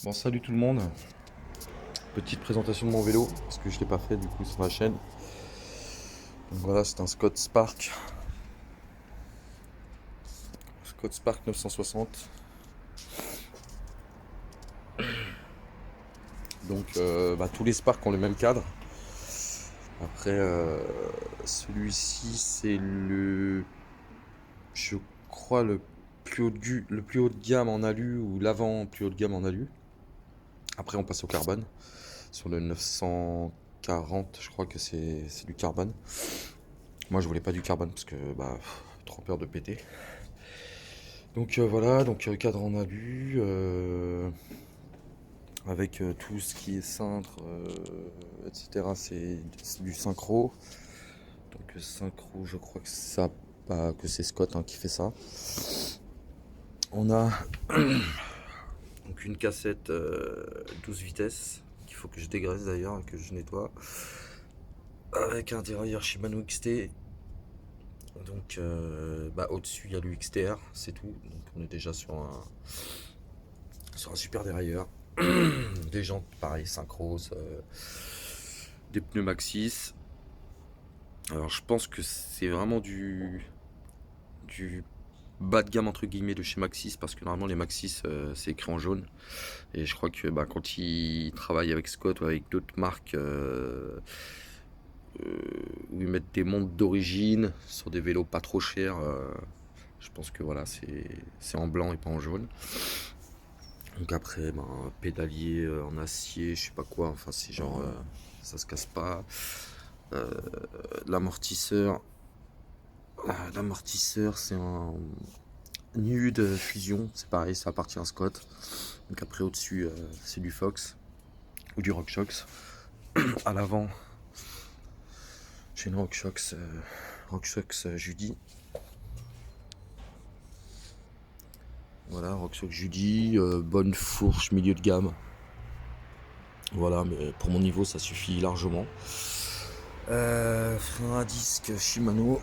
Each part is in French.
Bon, salut tout le monde. Petite présentation de mon vélo parce que je l'ai pas fait du coup sur ma chaîne. Donc voilà, c'est un Scott Spark 960. Donc tous les Spark ont le même cadre. Après celui-ci c'est je crois le plus haut de gamme en alu ou l'avant plus haut de gamme en alu. Après on passe au carbone. Sur le 940 je crois que c'est du carbone. Moi je voulais pas du carbone parce que trop peur de péter. Donc voilà, donc cadre en alu, avec tout ce qui est cintre, etc. C'est du synchro. Donc synchro, je crois que que c'est Scott qui fait ça. On a donc une cassette 12 vitesses qu'il faut que je dégraisse d'ailleurs et que je nettoie. Avec un dérailleur Shimano XT. Donc au-dessus il y a le XTR, c'est tout. Donc on est déjà sur un super dérailleur. Des jantes pareil, synchros, des pneus Maxxis. Alors je pense que c'est vraiment du bas de gamme entre guillemets de chez Maxxis, parce que normalement les Maxxis c'est écrit en jaune. Et je crois que quand ils travaillent avec Scott ou avec d'autres marques où ils mettent des montres d'origine sur des vélos pas trop chers, je pense que voilà, c'est en blanc et pas en jaune. Donc après, pédalier en acier, je sais pas quoi, enfin c'est genre, ça se casse pas. L'amortisseur, c'est un nude fusion, c'est pareil, ça appartient à Scott. Donc après au-dessus, c'est du Fox ou du RockShox. À l'avant, j'ai une RockShox Judy. Voilà, RockShox Judy, bonne fourche milieu de gamme. Voilà, mais pour mon niveau, ça suffit largement. Frein à disque Shimano.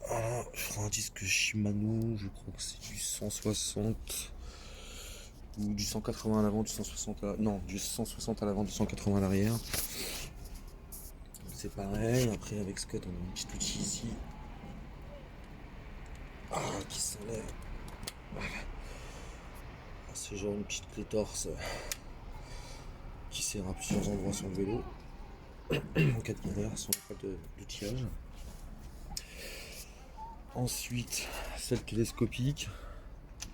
Voilà, frein à disque Shimano, je crois que c'est du 160 ou du 180 à l'avant, du 160 non, du 160 à l'avant, du 180 à l'arrière. C'est pareil. Après avec Scott, on a un petit outil ici. Qui s'enlève. C'est genre une petite clé torse qui sert à plusieurs endroits sur le vélo. En cas de galère, sans pas d'outillage. Ensuite, celle télescopique.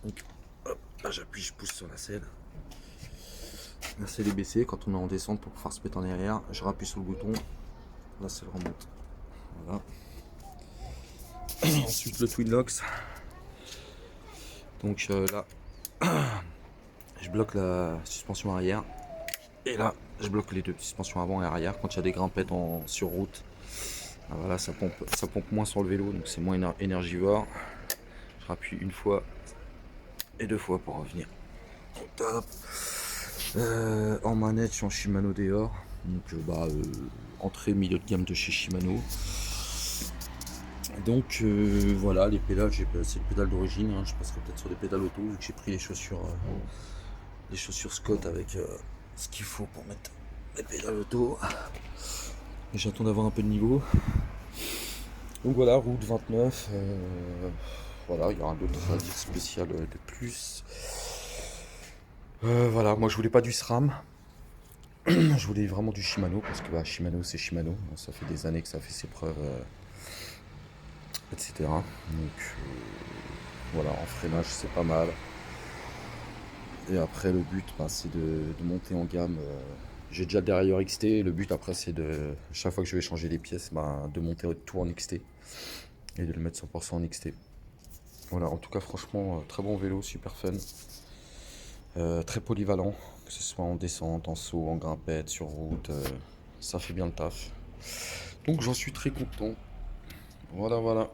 Donc, hop, là j'appuie, je pousse sur la selle. La selle est baissée quand on est en descente pour pouvoir se mettre en arrière. Je rappuie sur le bouton. La selle remonte. Voilà. Ensuite, le Twin Locks. Donc là, je bloque la suspension arrière. Et là, je bloque les deux suspensions avant et arrière quand il y a des grimpettes sur route. Voilà, ça pompe moins sur le vélo, donc c'est moins énergivore. Je rappuie une fois et deux fois pour revenir. Top. En manette, je suis en Shimano Deore. Donc entrée milieu de gamme de chez Shimano. Donc voilà, les pédales, c'est le pédale d'origine. Je passerai peut-être sur des pédales auto vu que j'ai pris les chaussures Scott avec ce qu'il faut pour mettre les pédales auto. Et j'attends d'avoir un peu de niveau. Donc voilà, route 29. Voilà, il y aura d'autres radios spéciales de plus. Voilà, moi je voulais pas du SRAM. Je voulais vraiment du Shimano parce que Shimano c'est Shimano. Ça fait des années que ça fait ses preuves, etc. Donc voilà, en freinage c'est pas mal. Et après le but c'est de monter en gamme. J'ai déjà le dérailleur XT. Le but après c'est chaque fois que je vais changer les pièces, de monter tout en XT et de le mettre 100% en XT. Voilà, en tout cas franchement très bon vélo, super fun. Très polyvalent, que ce soit en descente, en saut, en grimpette, sur route, ça fait bien le taf. Donc j'en suis très content. Voilà.